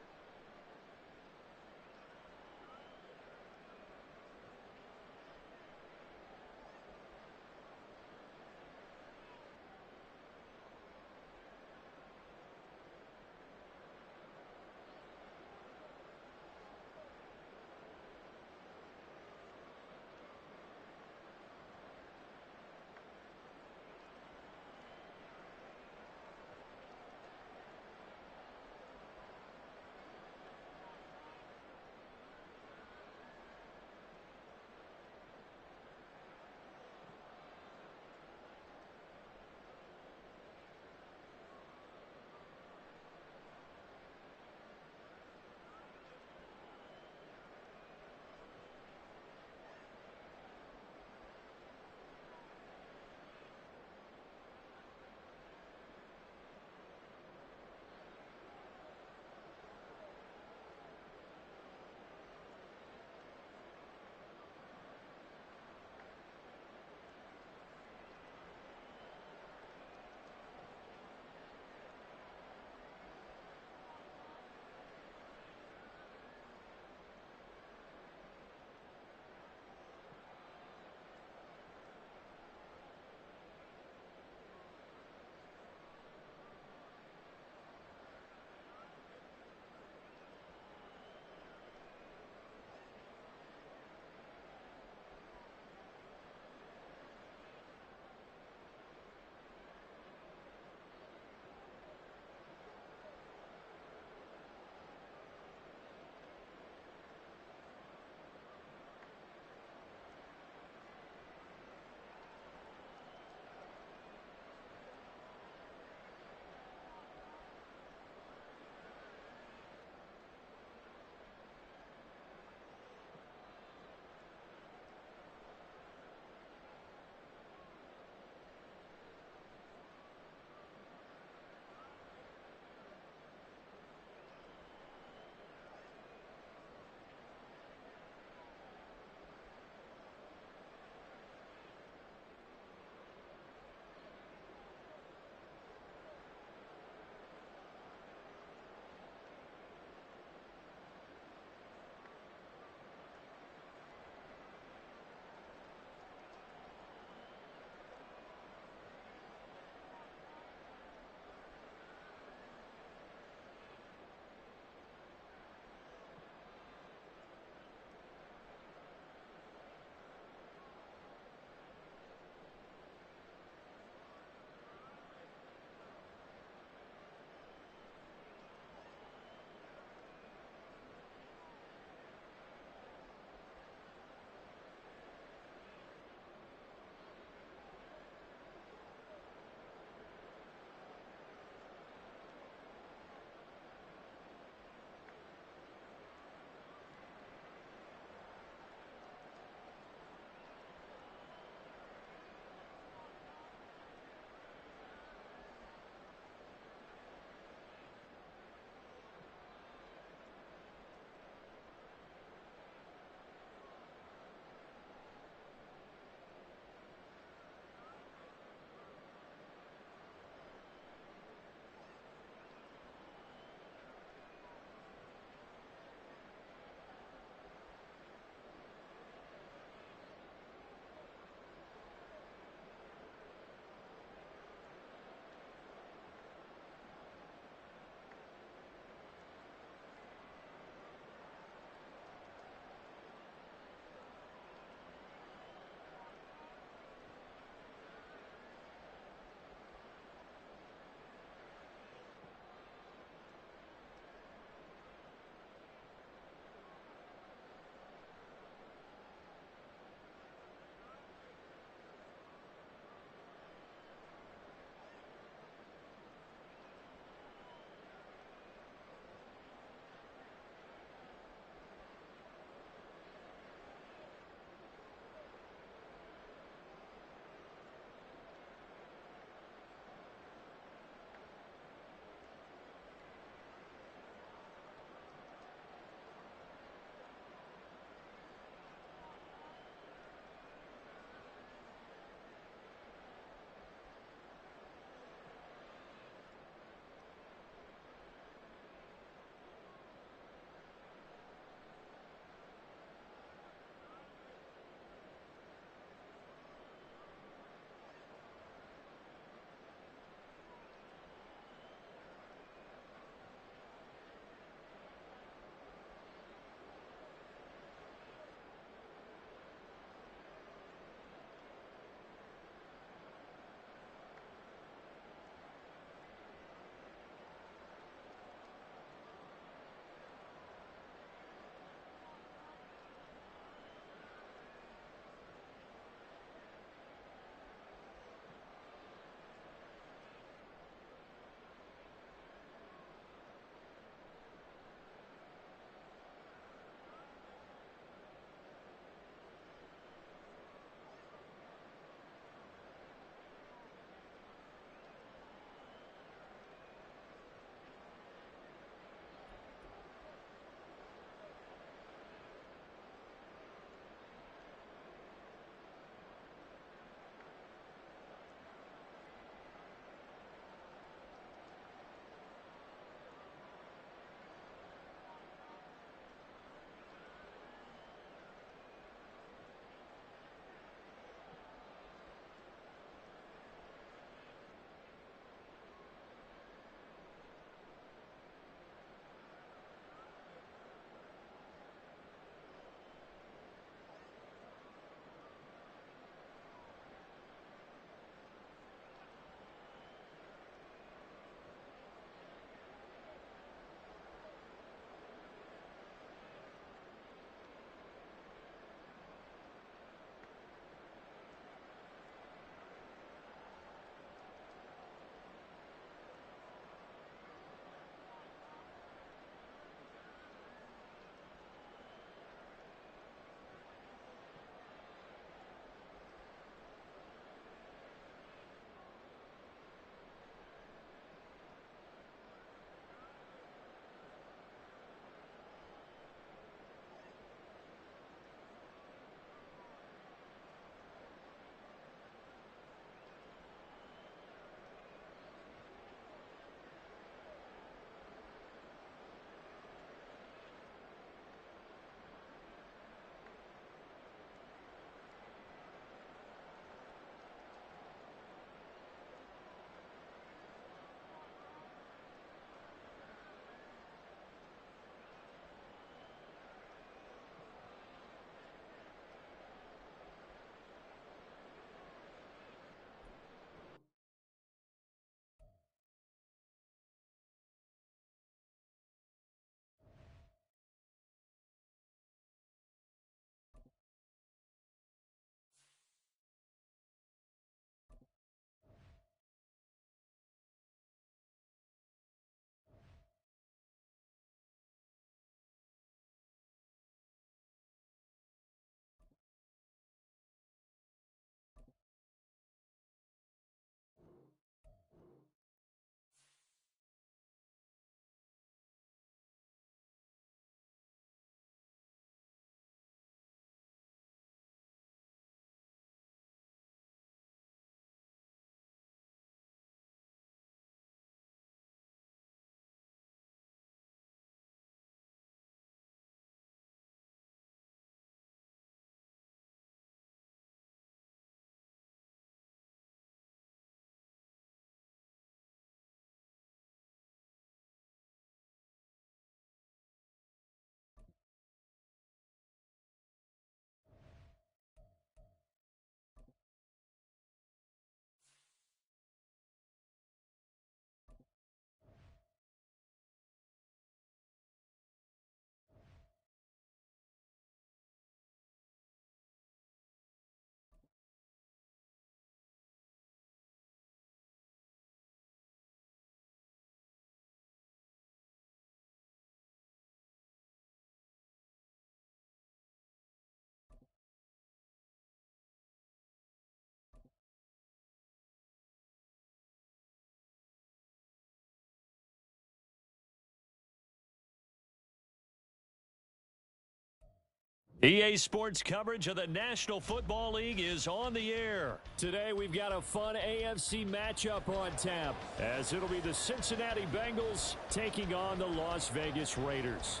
EA Sports coverage of the National Football League is on the air. Today we've got a fun AFC matchup on tap, as it'll be the Cincinnati Bengals taking on the Las Vegas Raiders.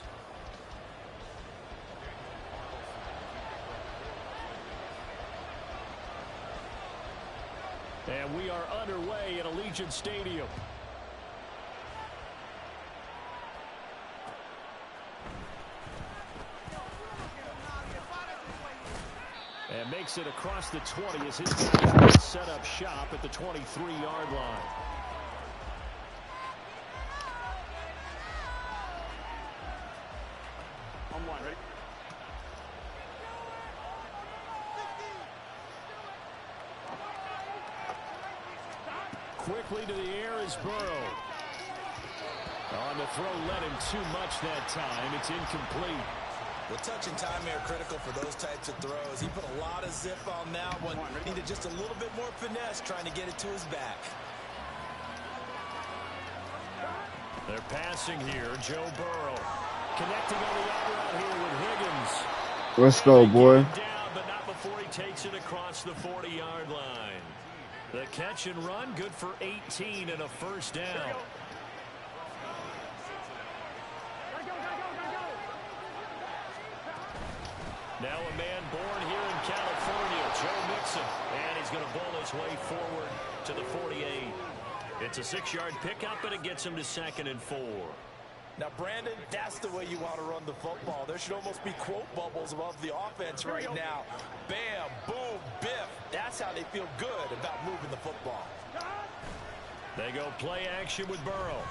And we are underway at Allegiant Stadium. And makes it across the 20 as his guys set up shop at the 23-yard line. On one, ready? Quickly to the air is Burrow. On the throw, led him too much that time. It's incomplete. Well, touch and timing are critical for those types of throws. He put a lot of zip on that one. Needed just a little bit more finesse trying to get it to his back. They're passing here. Joe Burrow connecting on the out route here with Higgins. Let's go, boy. Down, but not before he takes it across the 40-yard line. The catch and run, good for 18 and a first down. Now a man born here in California, Joe Mixon, and he's going to bowl his way forward to the 48. It's a 6-yard pickup, and it gets him to 2nd and 4. Now, Brandon, that's the way you want to run the football. There should almost be quote bubbles above the offense right now. Bam, boom, biff. That's how they feel good about moving the football. They go play action with Burrow.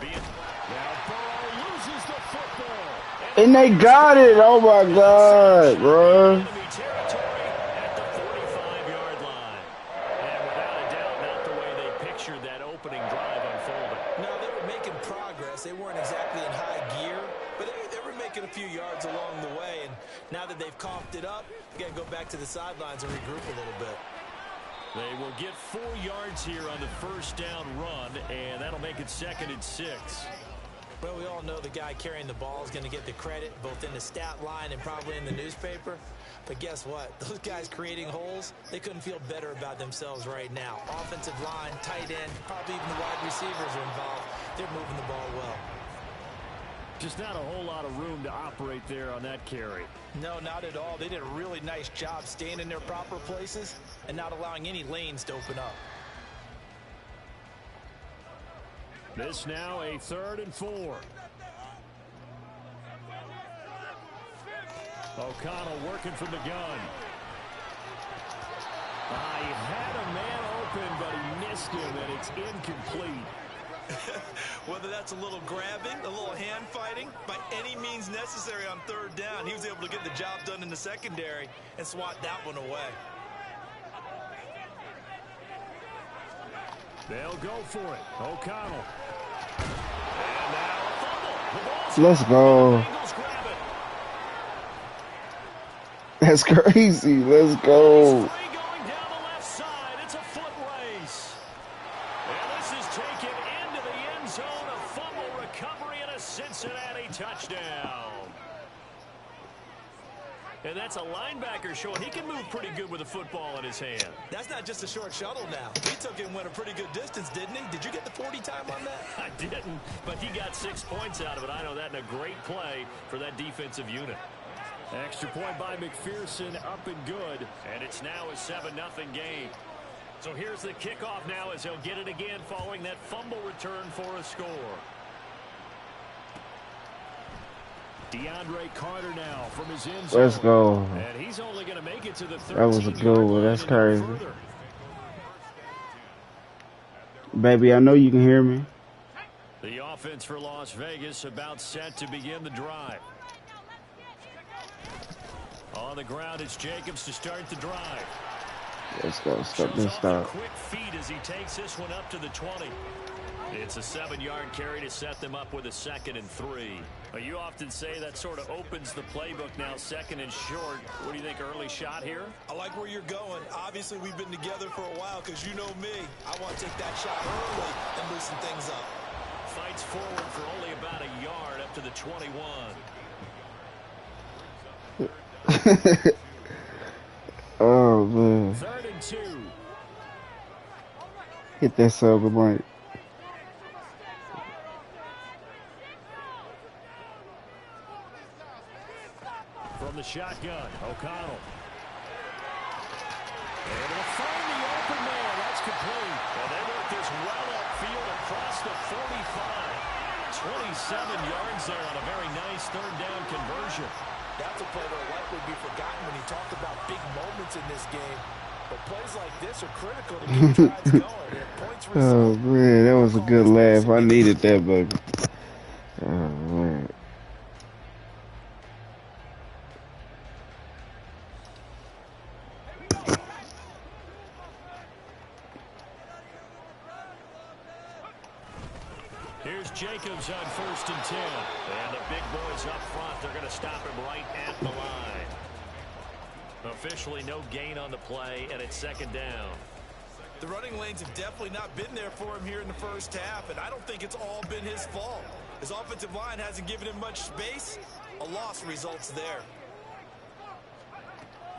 Now Burrow loses the football. And they got it. Oh, my God, bro. Enemy territory at the 45-yard line. And without a doubt, not the way they pictured that opening drive unfolding. No, they were making progress. They weren't exactly in high gear, but they were making a few yards along the way. And now that they've coughed it up, you got to go back to the sidelines and regroup a little bit. They will get 4 yards here on the first down run, and that'll make it 2nd and 6. Well, we all know the guy carrying the ball is going to get the credit both in the stat line and probably in the newspaper. But guess what? Those guys creating holes, they couldn't feel better about themselves right now. Offensive line, tight end, probably even the wide receivers are involved. They're moving the ball well. Just not a whole lot of room to operate there on that carry. No, not at all. They did a really nice job staying in their proper places and not allowing any lanes to open up. This now a 3rd and 4. O'Connell working from the gun. He had a man open, but he missed him, and it's incomplete. Whether that's a little grabbing, a little hand fighting, by any means necessary on 3rd down, he was able to get the job done in the secondary and swat that one away. They'll go for it. O'Connell. And now a fumble. Let's go. That's crazy. Let's go. Going down the left side. It's a foot race. And this is taken into the end zone. A fumble recovery and a Cincinnati touchdown. And that's a linebacker showing he can move pretty good with a football in his hand. That's not just a short shuttle now. He took it and went a pretty good distance, didn't he? Did you get the 40 time on that? I didn't, but he got 6 points out of it. I know that in a great play for that defensive unit. Extra point by McPherson, up and good. And it's now a 7-0 game. So here's the kickoff now as he'll get it again following that fumble return for a score. DeAndre Carter now from his end zone. Let's go. And he's only going to make it to the 13-yard That was a good one. That's crazy. Baby, I know you can hear me. The offense for Las Vegas about set to begin the drive. On the ground, it's Jacobs to start the drive. Let's go. Stop Shows this off stop. a quick feet as he takes this one up to the 20. It's a 7-yard carry to set them up with a 2nd and 3. You often say that sort of opens the playbook now, 2nd and short. What do you think, early shot here? I like where you're going. Obviously, we've been together for a while because you know me. I want to take that shot early and loosen things up. Fights forward for only about a yard up to the 21. Oh, man. 3rd and 2. Hit that Southern Light. From the shotgun, O'Connell. Able to find the open man. That's complete. And they work this well upfield across the 45. 27 yards there on a very nice 3rd down conversion. That's a play that will likely be forgotten when you talk about big moments in this game. But plays like this are critical to keep drives going. And points Oh, result. man, that was a good laugh. I needed that, baby. Oh, man. Here's Jacobs on 1st and 10. And the big boys up front, they're going to stop him right at the line. Officially no gain on the play, and it's 2nd down. The running lanes have definitely not been there for him here in the first half, and I don't think it's all been his fault. His offensive line hasn't given him much space. A loss results there.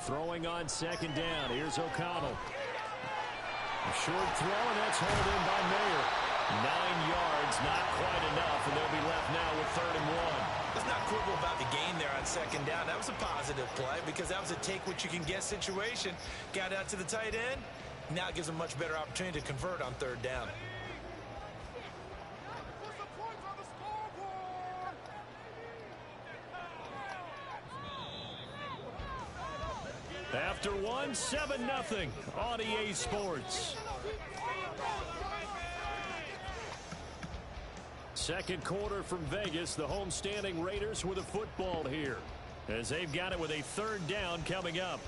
Throwing on 2nd down. Here's O'Connell. A short throw, and that's hauled in by Mayer. 9 yards, not quite enough, and they'll be left now with 3rd and 1. Let's not quibble about the gain there on 2nd down. That was a positive play because that was a take-what-you-can-get situation. Got out to the tight end. Now it gives him a much better opportunity to convert on 3rd down. After 1, 7-0 on EA Sports. 2nd quarter from Vegas. The homestanding Raiders with a football here as they've got it with a 3rd down coming up.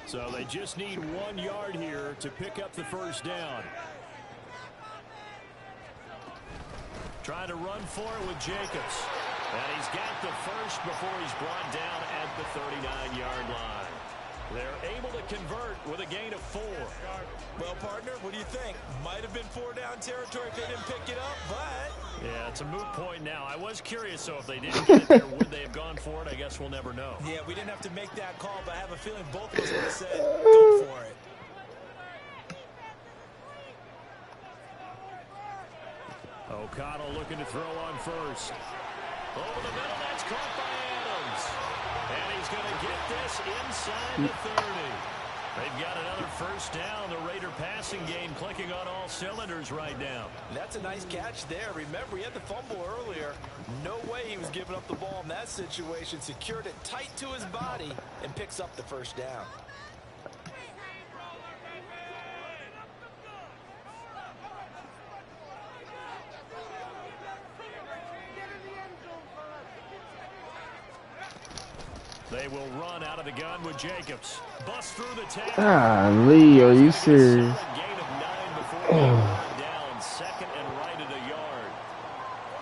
So they just need 1 yard here to pick up the 1st down. Trying to run for it with Jacobs. And he's got the first before he's brought down at the 39-yard line. They're able to convert with a gain of 4. Well, partner, what do you think? Might have been 4-down territory if they didn't pick it up, but... Yeah, it's a moot point now. I was curious, so if they didn't get it there, would they have gone for it? I guess we'll never know. Yeah, we didn't have to make that call, but I have a feeling both of us would have said, go for it. O'Connell looking to throw on 1st. Over the middle, that's caught by Adams. And he's going to get this inside the 30. They've got another 1st down. The Raider passing game clicking on all cylinders right now. That's a nice catch there. Remember, he had the fumble earlier. No way he was giving up the ball in that situation. Secured it tight to his body and picks up the 1st down. They will run out of the gun with Jacobs. Bust through the tackle. Golly, are you serious? Gain of 9 before they were down. 2nd and right at a yard.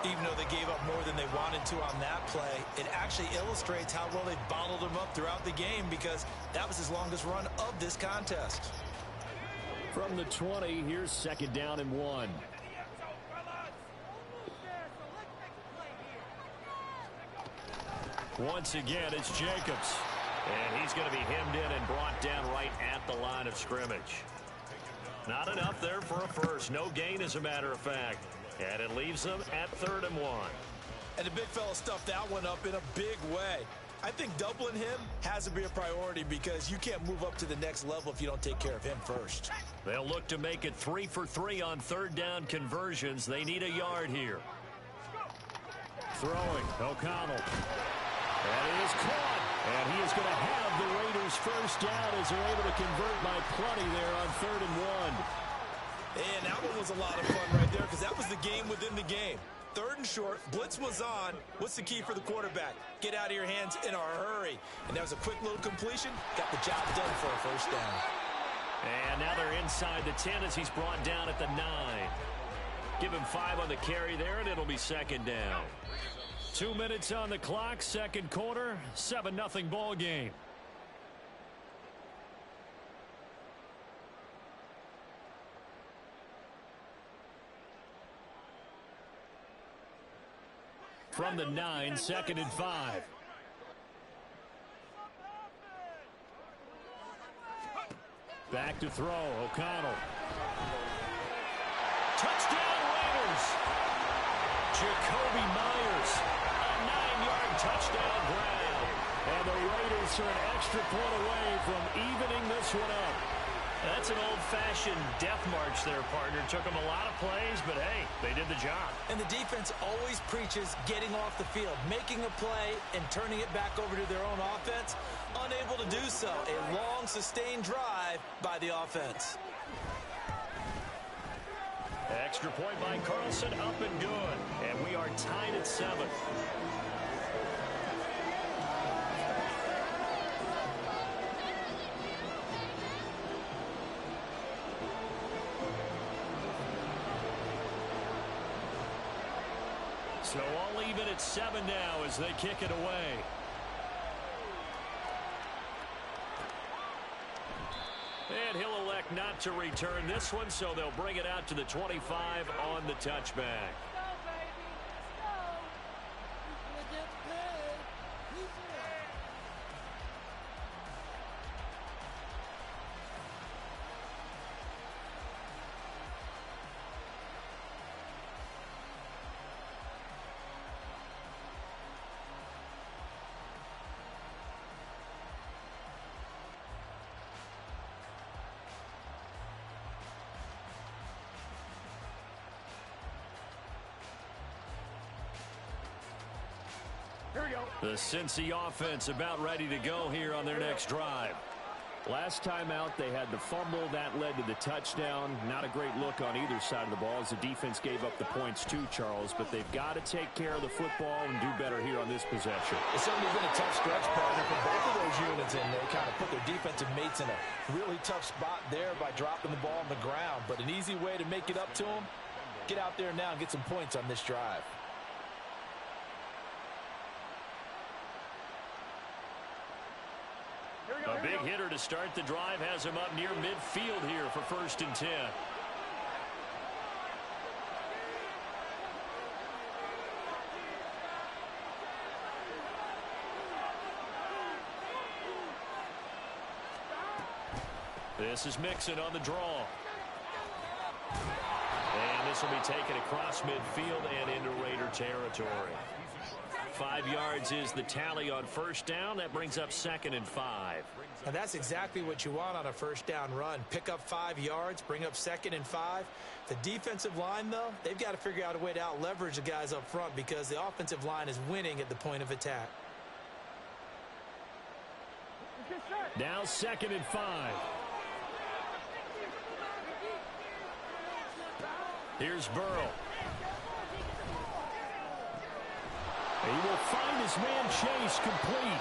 Even though they gave up more than they wanted to on that play, it actually illustrates how well they bottled him up throughout the game because that was his longest run of this contest. From the 20, here's 2nd down and 1. Once again, it's Jacobs. And he's going to be hemmed in and brought down right at the line of scrimmage. Not enough there for a first. No gain, as a matter of fact. And it leaves them at 3rd and 1. And the big fella stuffed that one up in a big way. I think doubling him has to be a priority because you can't move up to the next level if you don't take care of him first. They'll look to make it 3 for 3 on 3rd down conversions. They need a yard here. Throwing, O'Connell. And he is caught. And he is going to have the Raiders 1st down as they're able to convert by plenty there on 3rd and 1. And that one was a lot of fun right there because that was the game within the game. 3rd and short, blitz was on. What's the key for the quarterback? Get out of your hands in a hurry. And that was a quick little completion. Got the job done for a 1st down. And now they're inside the 10 as he's brought down at the 9. Give him 5 on the carry there, and it'll be 2nd down. 2 minutes on the clock, 2nd quarter, 7-0 ball game. From the 9, 2nd and 5. Back to throw, O'Connell. Touchdown Raiders! Jacoby Myers, a 9-yard touchdown grab. And the Raiders are an extra point away from evening this one up. That's an old-fashioned death march there, partner. Took them a lot of plays, but hey, they did the job. And the defense always preaches getting off the field, making a play, and turning it back over to their own offense. Unable to do so. A long, sustained drive by the offense. Extra point by Carlson, up and good. And we are tied at 7. So all even at 7 now as they kick it away. And he'll elect not to return this one, so they'll bring it out to the 25 on the touchback. The Cincy offense about ready to go here on their next drive. Last time out, they had the fumble. That led to the touchdown. Not a great look on either side of the ball as the defense gave up the points too, Charles. But they've got to take care of the football and do better here on this possession. It's certainly been a tough stretch, partner, for both of those units, and they kind of put their defensive mates in a really tough spot there by dropping the ball on the ground. But an easy way to make it up to them, get out there now and get some points on this drive. A big hitter to start the drive has him up near midfield here for 1st and 10. This is Mixon on the draw. And this will be taken across midfield and into Raider territory. 5 yards is the tally on 1st down. That brings up 2nd and 5. And that's exactly what you want on a 1st down run. Pick up 5 yards, bring up 2nd and 5. The defensive line, though, they've got to figure out a way to out-leverage the guys up front because the offensive line is winning at the point of attack. Now 2nd and 5. Here's Burrow. He will find his man Chase complete.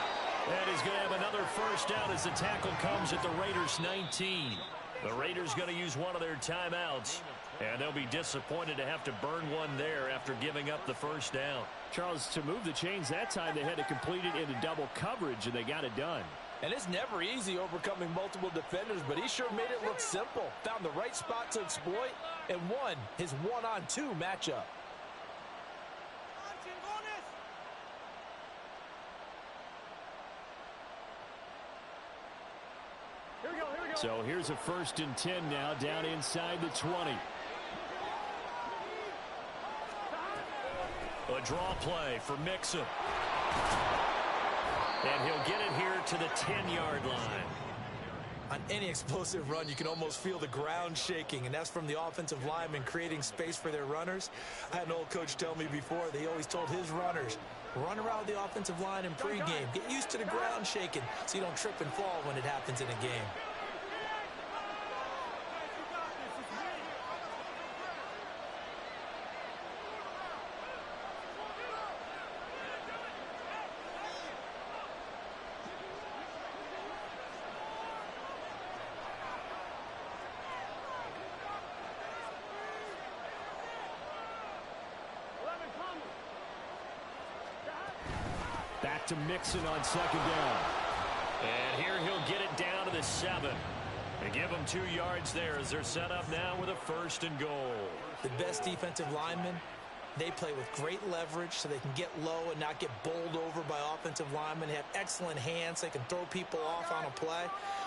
And he's going to have another 1st down as the tackle comes at the Raiders' 19. The Raiders going to use one of their timeouts. And they'll be disappointed to have to burn one there after giving up the 1st down. Charles, to move the chains that time, they had to complete it into double coverage, and they got it done. And it's never easy overcoming multiple defenders, but he sure made it look simple. Found the right spot to exploit and won his 1-on-2 matchup. So here's a 1st and 10 now down inside the 20. A draw play for Mixon. And he'll get it here to the 10-yard line. On any explosive run, you can almost feel the ground shaking, and that's from the offensive linemen creating space for their runners. I had an old coach tell me before, they always told his runners, run around the offensive line in pregame. Get used to the ground shaking so you don't trip and fall when it happens in a game. Back to Mixon on 2nd down. And here he'll get it down to the 7. They give him 2 yards there as they're set up now with a 1st and goal. The best defensive linemen They play with great leverage so they can get low and not get bowled over by offensive linemen. They have excellent hands. They can throw people off on a play.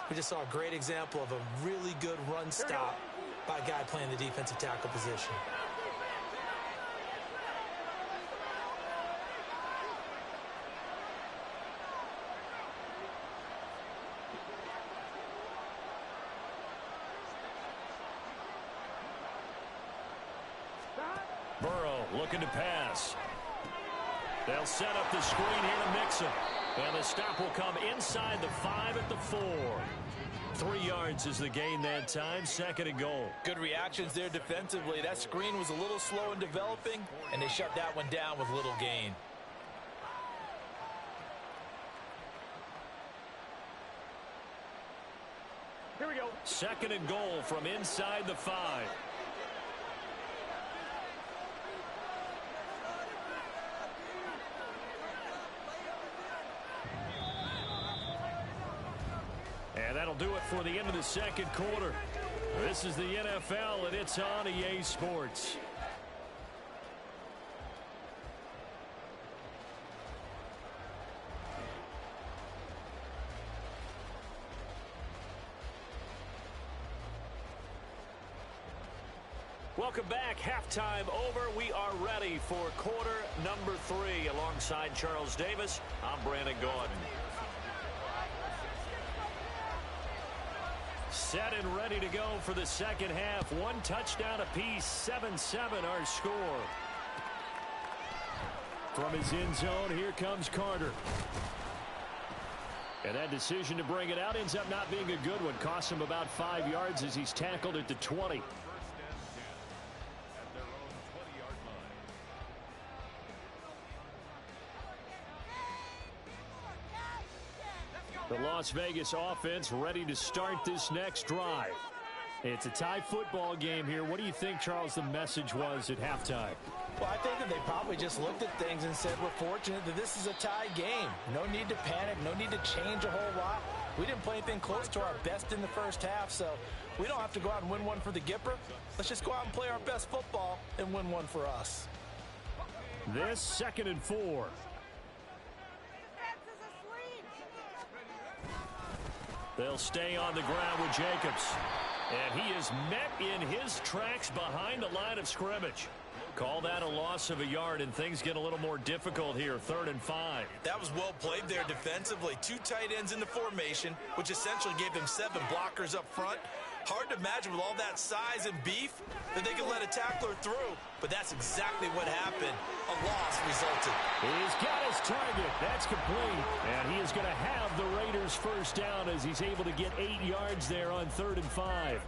We just saw a great example of a really good run stop by a guy playing the defensive tackle position. Burrow looking to pass. They'll set up the screen here to mix him. And the stop will come inside the 5 at the 4. 3 yards is the gain that time. 2nd and goal. Good reactions there defensively. That screen was a little slow in developing, and they shut that one down with little gain. Here we go. 2nd and goal from inside the 5. And that'll do it for the end of the 2nd quarter. This is the NFL, and it's on EA Sports. Welcome back. Halftime over. We are ready for quarter number 3. Alongside Charles Davis, I'm Brandon Gordon. Set and ready to go for the 2nd half. 1 touchdown apiece. 7-7 our score. From his end zone, here comes Carter. And that decision to bring it out ends up not being a good one. Costs him about 5 yards as he's tackled at the 20. The Las Vegas offense ready to start this next drive. It's a tie football game here. What do you think, Charles, the message was at halftime? Well, I think that they probably just looked at things and said, we're fortunate that this is a tie game. No need to panic. No need to change a whole lot. We didn't play anything close to our best in the first half, so we don't have to go out and win one for the Gipper. Let's just go out and play our best football and win one for us. This 2nd and 4. They'll stay on the ground with Jacobs. And he is met in his tracks behind the line of scrimmage. Call that a loss of a yard, and things get a little more difficult here. 3rd and 5. That was well played there defensively. 2 tight ends in the formation, which essentially gave them 7 blockers up front. Hard to imagine with all that size and beef that they could let a tackler through. But that's exactly what happened. A loss resulted. He's got his target. That's complete. And he is going to have the Raiders first down as he's able to get 8 yards there on 3rd and 5.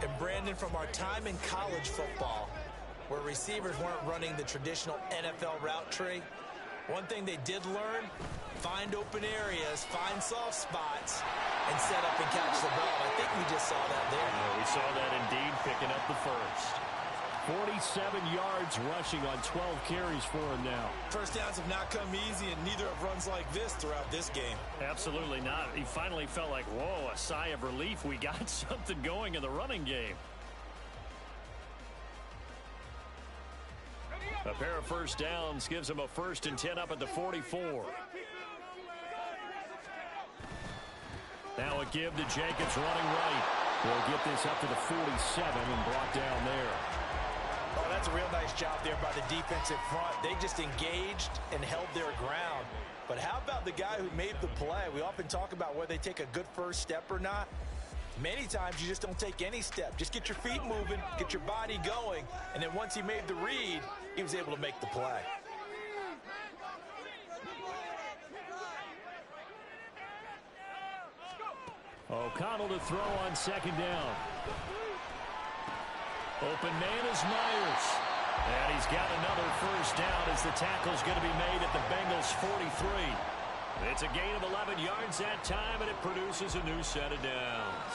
And Brandon, from our time in college football, where receivers weren't running the traditional NFL route tree, one thing they did learn, find open areas, find soft spots, and set up and catch the ball. I think we just saw that there. Yeah, we saw that indeed, picking up the first. 47 yards rushing on 12 carries for him now. First downs have not come easy, and neither have runs like this throughout this game. Absolutely not. He finally felt like, whoa, a sigh of relief. We got something going in the running game. A pair of first downs gives him a 1st and 10 up at the 44. Now a give to Jacobs running right. We'll get this up to the 47 and brought down there. Oh, that's a real nice job there by the defensive front. They just engaged and held their ground. But how about the guy who made the play? We often talk about whether they take a good first step or not. Many times you just don't take any step. Just get your feet moving, get your body going, and then once he made the read, he was able to make the play. O'Connell to throw on 2nd down. Open man is Myers. And he's got another first down as the tackle's going to be made at the Bengals 43. It's a gain of 11 yards that time, and it produces a new set of downs.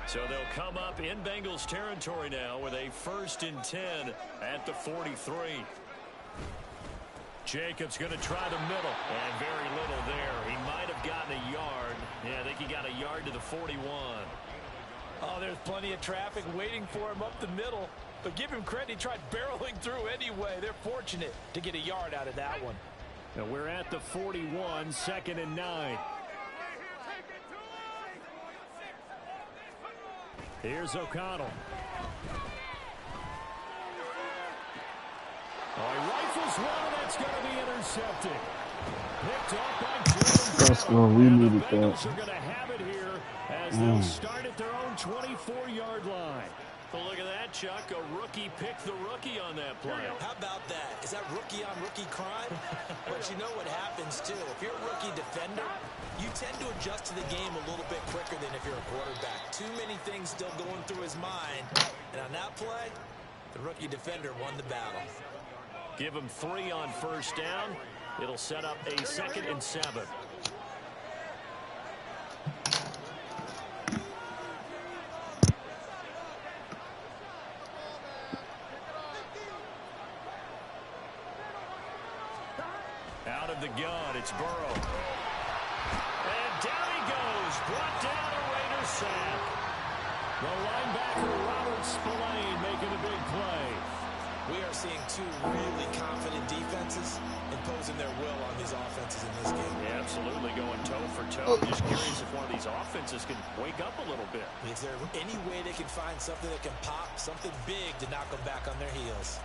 So they'll come up in Bengals territory now with a 1st and 10 at the 43. Jacobs going to try the middle, and very little there. He might have gotten a yard, like he got a yard to the 41. Oh, there's plenty of traffic waiting for him up the middle. But give him credit, he tried barreling through anyway. They're fortunate to get a yard out of that one. Now we're at the 41, 2nd and 9. Here's O'Connell. Oh, he rifles one, and that's going to be intercepted. Picked off by Jalen. Let's go. We needed The Bengals that. are going to have it here as they'll start at their own 24-yard line. But look at that, Chuck. A rookie picked the rookie on that play. How about that? Is that rookie-on-rookie crime? But you know what happens, too. If you're a rookie defender, you tend to adjust to the game a little bit quicker than if you're a quarterback. Too many things still going through his mind. And on that play, the rookie defender won the battle. Give him 3 on first down. It'll set up a 2nd and 7. Out of the gun, it's Burrow. And down he goes. Brought down a Raider sack. The linebacker, Robert Spillane, making a big play. We are seeing two really confident defenses imposing their will on these offenses in this game. Yeah, absolutely, going toe for toe. Just curious if one of these offenses can wake up a little bit. Is there any way they can find something that can pop, something big to knock them back on their heels?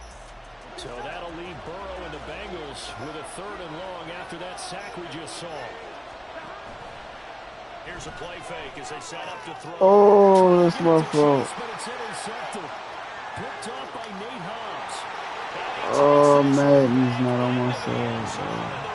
So that'll leave Burrow and the Bengals with a 3rd and long after that sack we just saw. Here's a play fake as they set up to throw. Oh, that's my fault. But it's intercepted. Picked off by Nate Hobbs. Oh, Madden's not on my side.